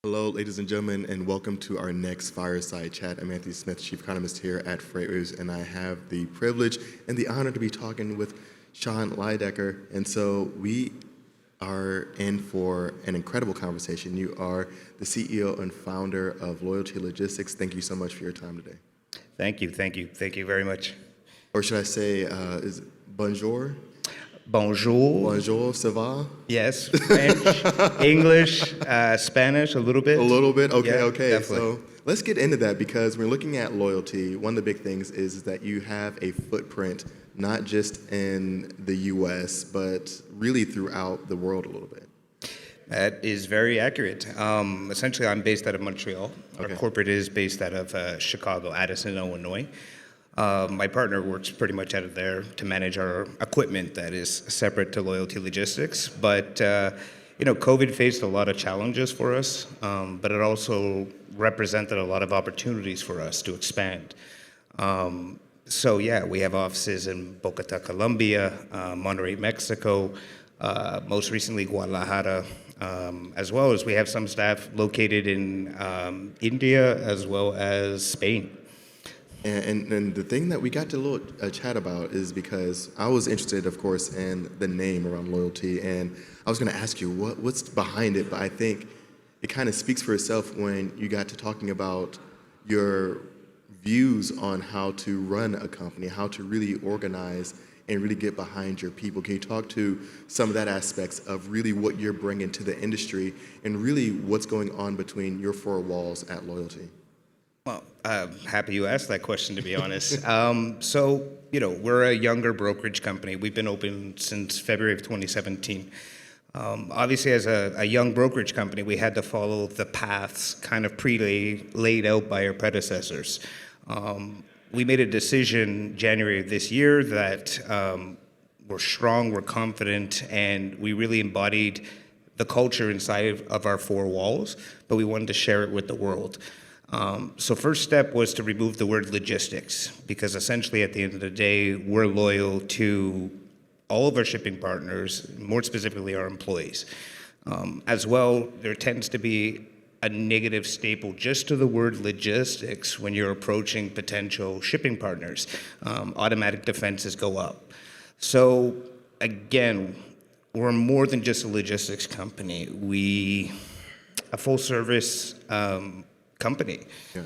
Hello, ladies and gentlemen, and welcome to our next Fireside Chat. I'm Anthony Smith, Chief Economist here at FreightWaves, and I have the privilege and the honor to be talking with Sean Lydecker. And so we are in for an incredible conversation. You are the CEO and founder of Loyalty Logistics. Thank you so much for your time today. Thank you very much. Or should I say, is it bonjour? Bonjour. Bonjour, ça va? Yes, French, English, Spanish, a little bit. A little bit? Okay, Yeah, okay. definitely. So let's get into that because when we're looking at loyalty, one of the big things is that you have a footprint, not just in the US, but really throughout the world a little bit. That is very accurate. Essentially, I'm based out of Montreal. Our Okay. corporate is based out of Chicago, Addison, Illinois. My partner works pretty much out of there to manage our equipment that is separate to Loyalty Logistics. But COVID faced a lot of challenges for us, but it also represented a lot of opportunities for us to expand. We have offices in Bogota, Colombia, Monterrey, Mexico, most recently Guadalajara, as well as we have some staff located in India as well as Spain. And the thing that we got to a little chat about is because I was interested, of course, in the name around loyalty, and I was going to ask you what's behind it, but I think it kind of speaks for itself when you got to talking about your views on how to run a company, how to really organize and really get behind your people. Can you talk to some of that aspects of really what you're bringing to the industry and really what's going on between your four walls at Loyalty? Well, happy you asked that question, to be honest. We're a younger brokerage company. We've been open since February of 2017. Obviously, as a young brokerage company, we had to follow the paths kind of laid out by our predecessors. We made a decision January of this year that we're strong, we're confident, and we really embodied the culture inside of our four walls, but we wanted to share it with the world. First step was to remove the word logistics, because essentially at the end of the day, we're loyal to all of our shipping partners, more specifically our employees. As well, there tends to be a negative staple just to the word logistics when you're approaching potential shipping partners. Automatic defenses go up. So again, we're more than just a logistics company. A full service company. Yeah.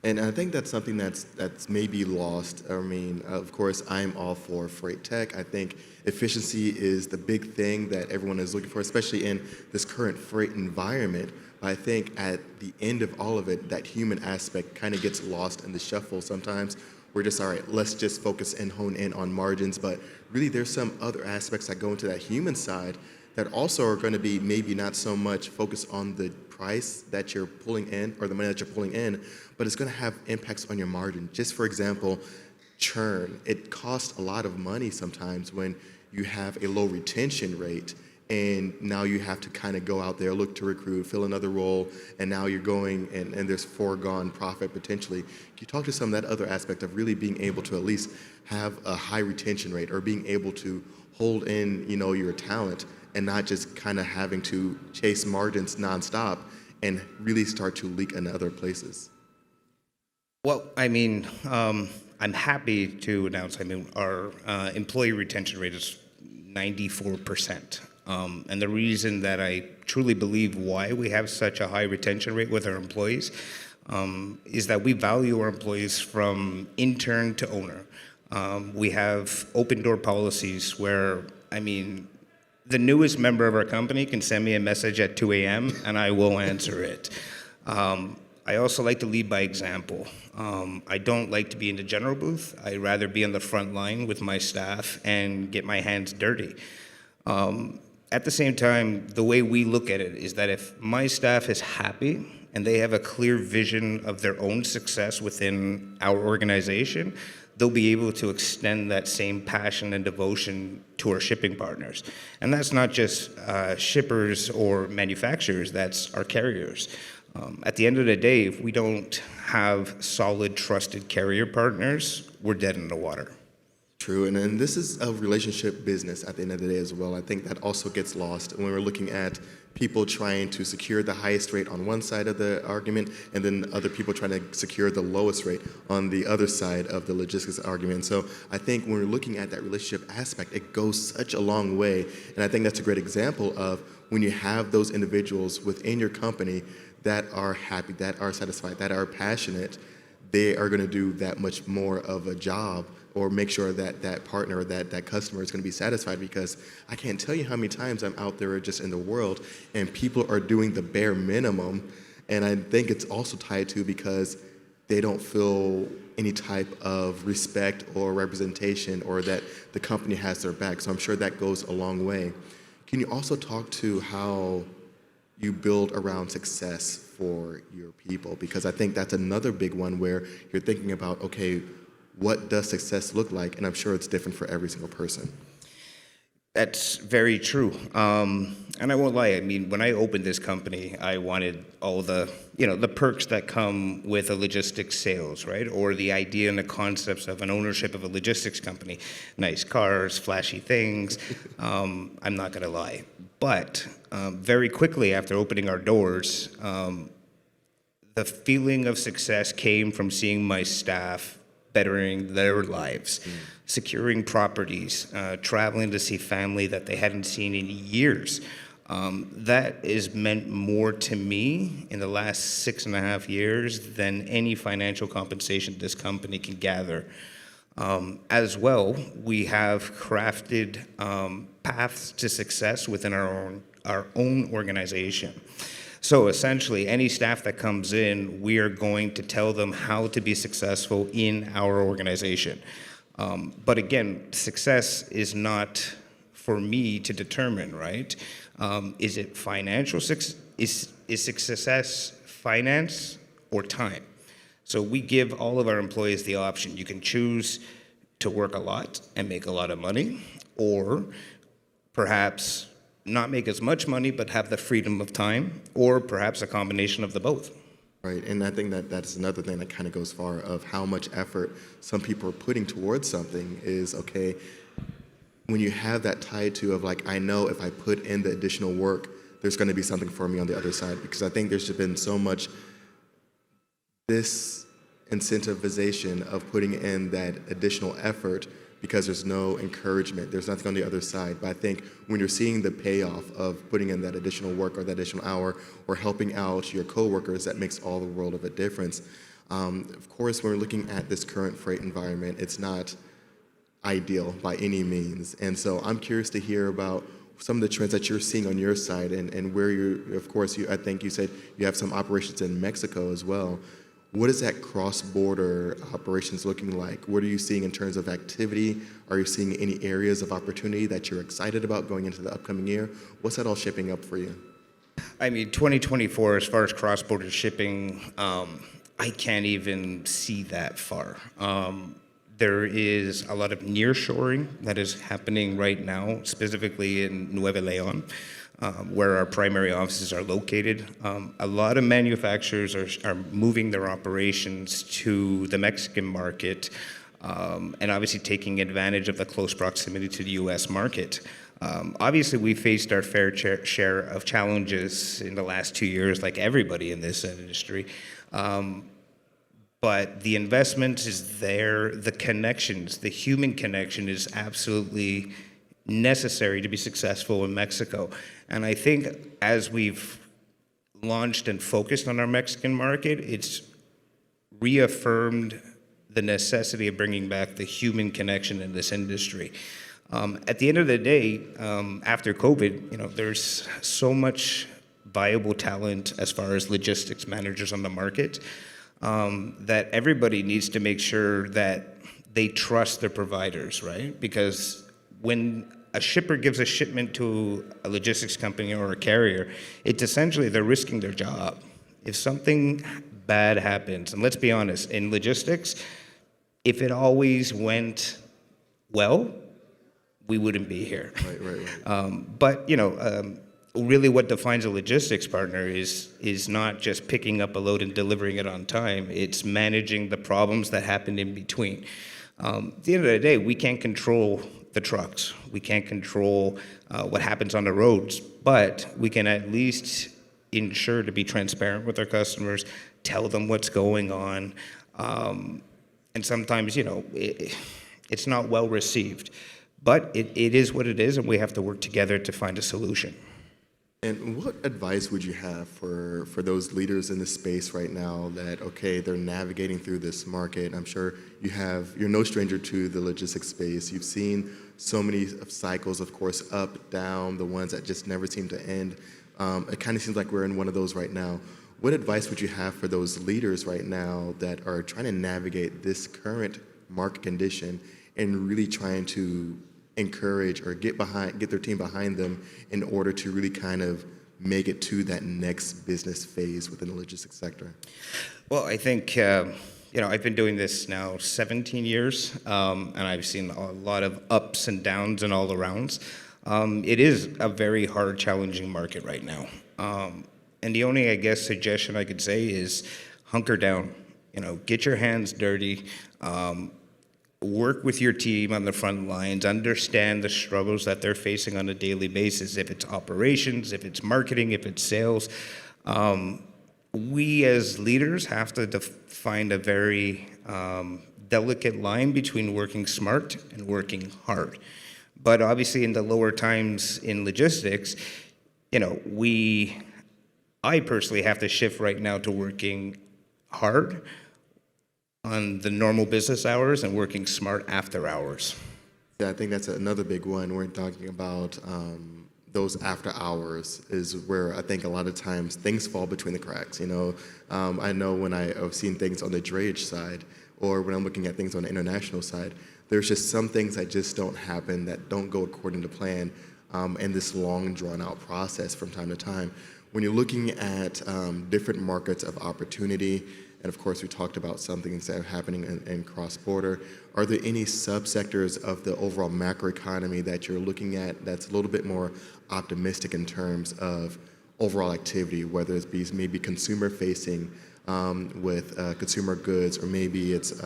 And I think that's something that's maybe lost. I mean, of course, I'm all for freight tech. I think efficiency is the big thing that everyone is looking for, especially in this current freight environment. But I think at the end of all of it, that human aspect kind of gets lost in the shuffle sometimes. We're just, all right, let's just focus and hone in on margins. But really, there's some other aspects that go into that human side that also are going to be maybe not so much focused on the price that you're pulling in or the money that you're pulling in, but it's going to have impacts on your margin. Just for example, churn. It costs a lot of money sometimes when you have a low retention rate and now you have to kind of go out there, look to recruit, fill another role, and now you're going and there's foregone profit potentially. Can you talk to some of that other aspect of really being able to at least have a high retention rate or being able to hold in, your talent and not just kind of having to chase margins nonstop and really start to leak in other places? Well, I'm happy to announce, our employee retention rate is 94%. And the reason that I truly believe why we have such a high retention rate with our employees is that we value our employees from intern to owner. We have open door policies where, the newest member of our company can send me a message at 2 a.m. and I will answer it. I also like to lead by example. I don't like to be in the general booth. I'd rather be on the front line with my staff and get my hands dirty. At the same time, the way we look at it is that if my staff is happy and they have a clear vision of their own success within our organization, they'll be able to extend that same passion and devotion to our shipping partners. And that's not just shippers or manufacturers, that's our carriers. At the end of the day, if we don't have solid, trusted carrier partners, we're dead in the water. True, and this is a relationship business at the end of the day as well. I think that also gets lost when we're looking at people trying to secure the highest rate on one side of the argument, and then other people trying to secure the lowest rate on the other side of the logistics argument. So I think when we're looking at that relationship aspect, it goes such a long way. And I think that's a great example of when you have those individuals within your company that are happy, that are satisfied, that are passionate, they are going to do that much more of a job or make sure that that partner or that customer is going to be satisfied, because I can't tell you how many times I'm out there just in the world and people are doing the bare minimum. And I think it's also tied to because they don't feel any type of respect or representation or that the company has their back. So I'm sure that goes a long way. Can you also talk to how you build around success for your people? Because I think that's another big one where you're thinking about, okay, what does success look like? And I'm sure it's different for every single person. That's very true. And I won't lie, I mean, when I opened this company, I wanted all the, the perks that come with a logistics sales, right? Or the idea and the concepts of an ownership of a logistics company. Nice cars, flashy things. I'm not gonna lie. But very quickly after opening our doors, the feeling of success came from seeing my staff bettering their lives, securing properties, traveling to see family that they hadn't seen in years. That has meant more to me in the last 6.5 years than any financial compensation this company can gather. As well, we have crafted paths to success within our own organization. So essentially, any staff that comes in, we are going to tell them how to be successful in our organization. But again, success is not for me to determine, right? Is it financial success? Is success finance or time? So we give all of our employees the option. You can choose to work a lot and make a lot of money, or perhaps not make as much money but have the freedom of time, or perhaps a combination of the both. Right, and I think that that's another thing that kind of goes far of how much effort some people are putting towards something is, okay, when you have that tied to of like, I know if I put in the additional work, there's going to be something for me on the other side, because I think there's just been so much this incentivization of putting in that additional effort because there's no encouragement, there's nothing on the other side. But I think when you're seeing the payoff of putting in that additional work or that additional hour or helping out your coworkers, that makes all the world of a difference. Of course, when we're looking at this current freight environment, it's not ideal by any means. And so I'm curious to hear about some of the trends that you're seeing on your side and where you're, of course, I think you said you have some operations in Mexico as well. What is that cross-border operations looking like? What are you seeing in terms of activity? Are you seeing any areas of opportunity that you're excited about going into the upcoming year? What's that all shaping up for you? I mean, 2024, as far as cross-border shipping, I can't even see that far. There is a lot of nearshoring that is happening right now, specifically in Nuevo Leon, where our primary offices are located. A lot of manufacturers are moving their operations to the Mexican market, and obviously taking advantage of the close proximity to the U.S. market. Obviously, we faced our fair share of challenges in the last 2 years, like everybody in this industry. But the investment is there, the connections, the human connection is absolutely necessary to be successful in Mexico. And I think as we've launched and focused on our Mexican market, it's reaffirmed the necessity of bringing back the human connection in this industry. At the end of the day, after COVID, there's so much viable talent as far as logistics managers on the market, that everybody needs to make sure that they trust their providers, right? Because when a shipper gives a shipment to a logistics company or a carrier, it's essentially they're risking their job. If something bad happens, and let's be honest, in logistics, if it always went well, we wouldn't be here. Right. But really what defines a logistics partner is not just picking up a load and delivering it on time. It's managing the problems that happen in between. At the end of the day, we can't control the trucks. We can't control what happens on the roads, but we can at least ensure to be transparent with our customers, tell them what's going on. And sometimes, it's not well received, but it is what it is, and we have to work together to find a solution. And what advice would you have for those leaders in the space right now that, okay, they're navigating through this market? I'm sure you're no stranger to the logistics space. You've seen so many cycles, of course, up, down, the ones that just never seem to end. It kind of seems like we're in one of those right now. What advice would you have for those leaders right now that are trying to navigate this current market condition and really trying to encourage or get their team behind them in order to really kind of make it to that next business phase within the logistics sector? Well, I think, I've been doing this now 17 years, and I've seen a lot of ups and downs and all arounds. It is a very hard, challenging market right now. And the only, I guess, suggestion I could say is hunker down. Get your hands dirty. Work with your team on the front lines, understand the struggles that they're facing on a daily basis, if it's operations, if it's marketing, if it's sales. We as leaders have to find a very delicate line between working smart and working hard. But obviously in the lower times in logistics, I personally have to shift right now to working hard on the normal business hours and working smart after hours. Yeah, I think that's another big one. We're talking about those after hours is where I think a lot of times things fall between the cracks. I know when I've seen things on the drayage side or when I'm looking at things on the international side, there's just some things that just don't happen, that don't go according to plan, and this long drawn-out process from time to time. When you're looking at different markets of opportunity, and of course we talked about some things that are happening in cross-border, are there any subsectors of the overall macroeconomy that you're looking at that's a little bit more optimistic in terms of overall activity, whether it's maybe consumer-facing with consumer goods, or maybe it's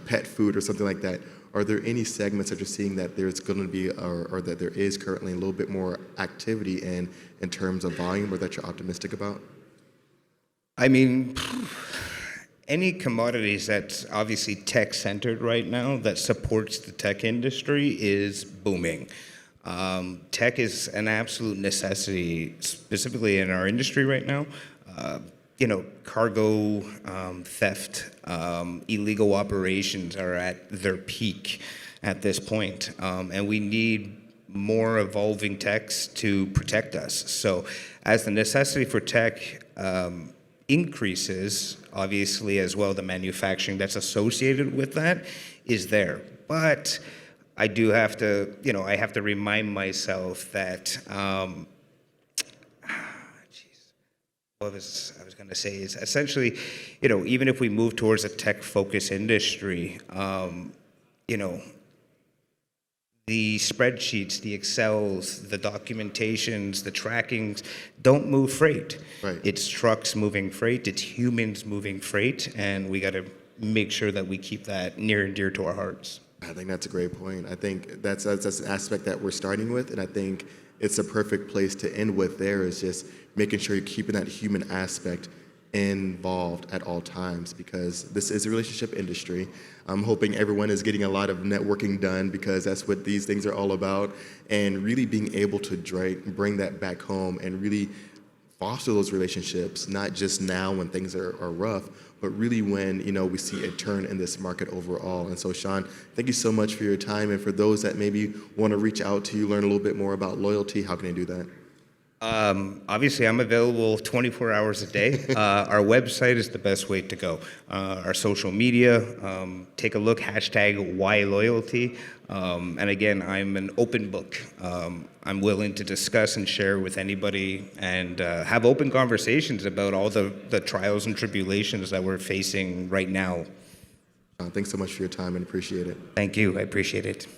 pet food or something like that? Are there any segments that you're seeing that there's going to be, or that there is currently a little bit more activity in terms of volume, or that you're optimistic about? I mean, any commodities that's obviously tech-centered right now that supports the tech industry is booming. Tech is an absolute necessity, specifically in our industry right now. Cargo theft, illegal operations are at their peak at this point, and we need more evolving techs to protect us. So as the necessity for tech increases, obviously as well the manufacturing that's associated with that is there. But I do have to, I have to remind myself that what I was going to say is essentially, even if we move towards a tech-focused industry, the spreadsheets, the Excels, the documentations, the trackings don't move freight. Right. It's trucks moving freight, it's humans moving freight, and we got to make sure that we keep that near and dear to our hearts. I think that's a great point. I think that's an aspect that we're starting with, and I think it's a perfect place to end with there, is just making sure you're keeping that human aspect involved at all times, because this is a relationship industry. I'm hoping everyone is getting a lot of networking done, because that's what these things are all about, and really being able to bring that back home and really foster those relationships, not just now when things are rough, but really when we see a turn in this market overall. And so, Sean, thank you so much for your time. And for those that maybe want to reach out to you, learn a little bit more about loyalty, how can they do that? Obviously, I'm available 24 hours a day. Our website is the best way to go. Our social media, take a look, #WhyLoyalty. And again, I'm an open book. I'm willing to discuss and share with anybody and have open conversations about all the trials and tribulations that we're facing right now. Thanks so much for your time and appreciate it. Thank you. I appreciate it.